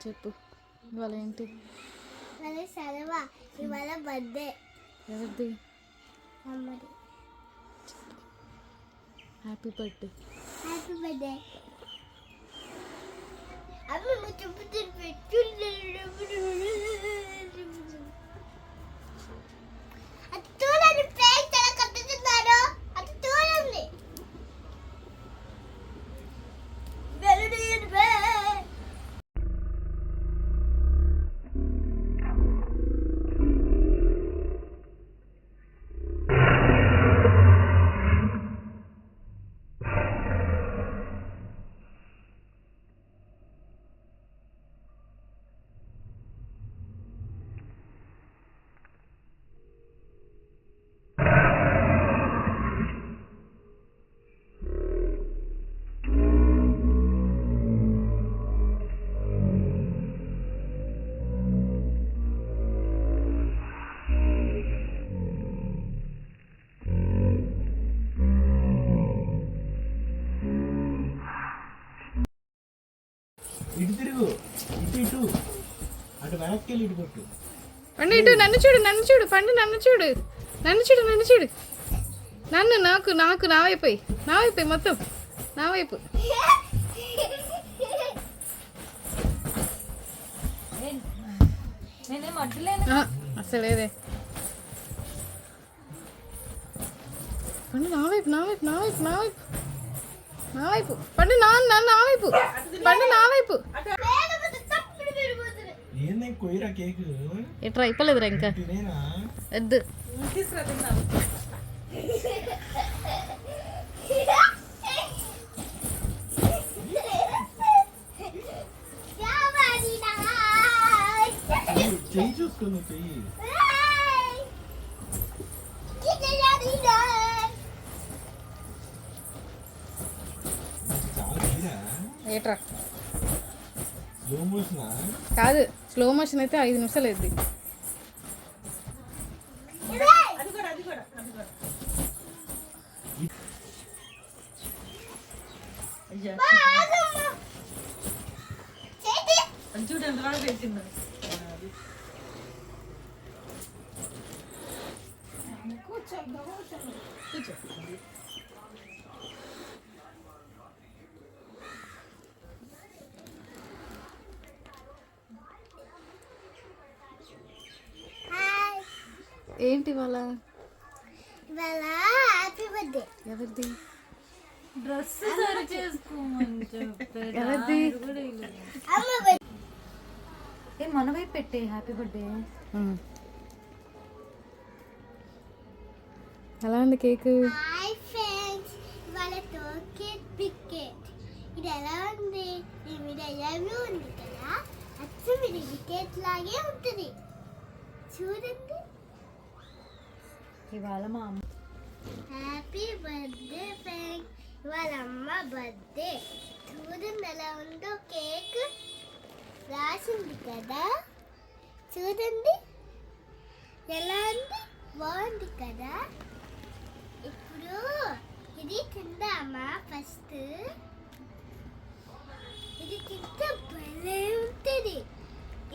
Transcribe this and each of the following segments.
చెప్పు ఇవాళ ఏంటి? ఇవాళ బర్త్డే. ఎవరిది? అమ్మది. Happy birthday. Happy birthday. అమ్మ ముచ్చు పెట్టు. అది చూడండి, ప్లేట్ ఎలా కట్టుతున్నారు. అది చూడండి. ఇటు తిరుగు, ఇటు ఇటు అటు వెనక్కి వెళ్ళి ఇటు కొట్టు. పండు ఇటు నన్ను చూడు, నన్ను చూడు పండు, నన్ను చూడు, నన్ను చూడు, నన్ను చూడు, నన్ను నాకు నాకు నా వైపు మొత్తం నా వైపు. అసలేదే పండు నా వైపు నా వైపు నా వైపు నా వైపు నా వైపు పండు నా వైపు పండు నా వైపు. కొయ్యరా కేక్ ఎట్రా అయిపోలేదురా ఇంకా వద్దు. చెయ్యి చూసుకో, చెయ్యి ఏట్రా స్లో మోషన్ కాదు, స్లో మోషన్ అయితే 5 నిమిషాలు అయింది. ఏంటి ఇవాళ? Happy birthday. ఎవరిది? డ్రెస్ సరి చేసుకోమని ఎవరిది? మన వైపు పెట్టే హ్యాపీ బర్త్డే. ఎలా ఉంది కేక్? హాయ్ ఫ్రెండ్స్, ఇవాళ టోకెట్ పికెట్. ఇది ఎలా ఉంది? ఇది ఎలా ఉంది కదా, అచ్చం ఇది వికెట్ లాగే ఉంటుంది. చూడండి. ఇవాళ మా అమ్మ హ్యాపీ బర్త్డే ఫ్రెండ్స్, ఇవాళ అమ్మ బర్త్డే. చూడండి ఎలా ఉందో, కేక్ రాసింది కదా, చూడండి ఎలా ఉంది, బాగుంది కదా. ఇప్పుడు ఇది తిందామా? ఫస్ట్ ఇది తింటే భలే ఉంటుంది.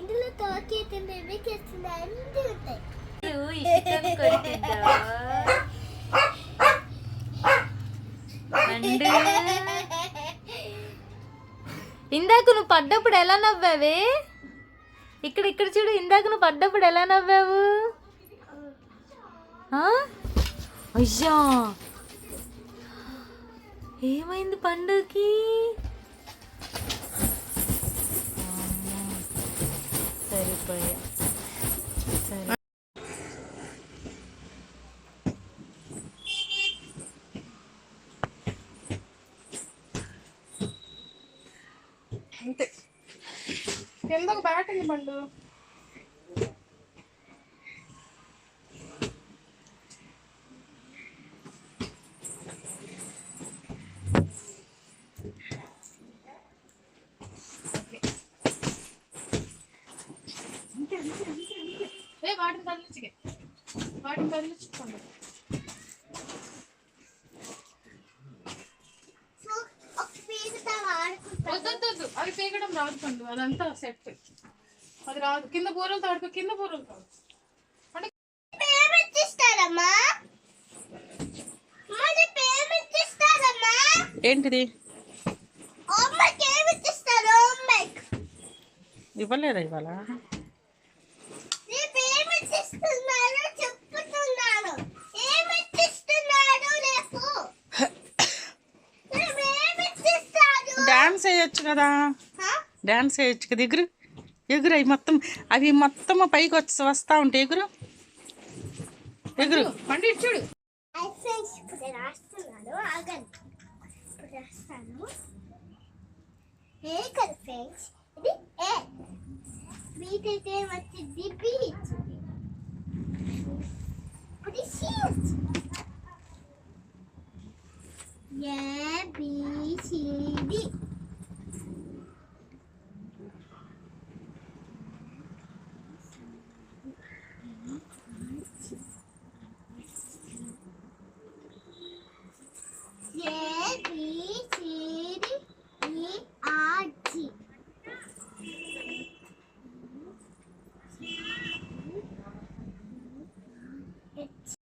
ఇందులో తోకే తింటే చేస్తుంది అన్నీ ఉంటాయి. ఇందాక నువ్వు పడ్డప్పుడు ఎలా నవ్వావే? ఇక్కడ ఇక్కడ చూడు, ఇందాక నువ్వు పడ్డప్పుడు ఎలా నవ్వావు? అయ్యా ఏమైంది పండుకి? సరిపోయా. సరే అంతే. కింద ఒక బ్యాట్ ఉంది పండు. వాటిని కదిలించుకే, వాటిని కదిలించుకోండి. వద్దు అది పీకడం రాదు పండు, అదంతా సెట్. అది రాదు. కింద బూరలు తాడుకో, కింద బూరలు తాడు. అంటే పేమెంట్ ఇస్తారమ్మా, మరి పేమెంట్ ఇస్తారమ్మా. ఏంటిది అమ్మకి ఏమిటి ఇస్తారు? అమ్మకి ఇవ్వలేదా ఇవాళ? నీ పేమెంట్ ఇస్తున్నారు చెప్పుతున్నాను. ఏమిటి ఇస్తున్నారు రేపు? ఏమిటి ఇస్తారు? డాన్స్ వేయొచ్చు కదా, డాన్స్ వేయొచ్చు కదా. ఎగురు ఎగురు, అవి మొత్తం పైకి వస్తా ఉంటాయి. ఎగురు ఎగురు. పండు ఇటు చూడు. ఫ్రెండ్స్ ఇప్పుడు రాస్తున్నాను, ఆగండి. ఇప్పుడు రాస్తాను. ఏ కదా ఫ్రెండ్స్, ఇది ఏ. వీటైతే వచ్చింది బి ఇచ్చింది. ఇప్పుడు సి వచ్చింది. A B C D.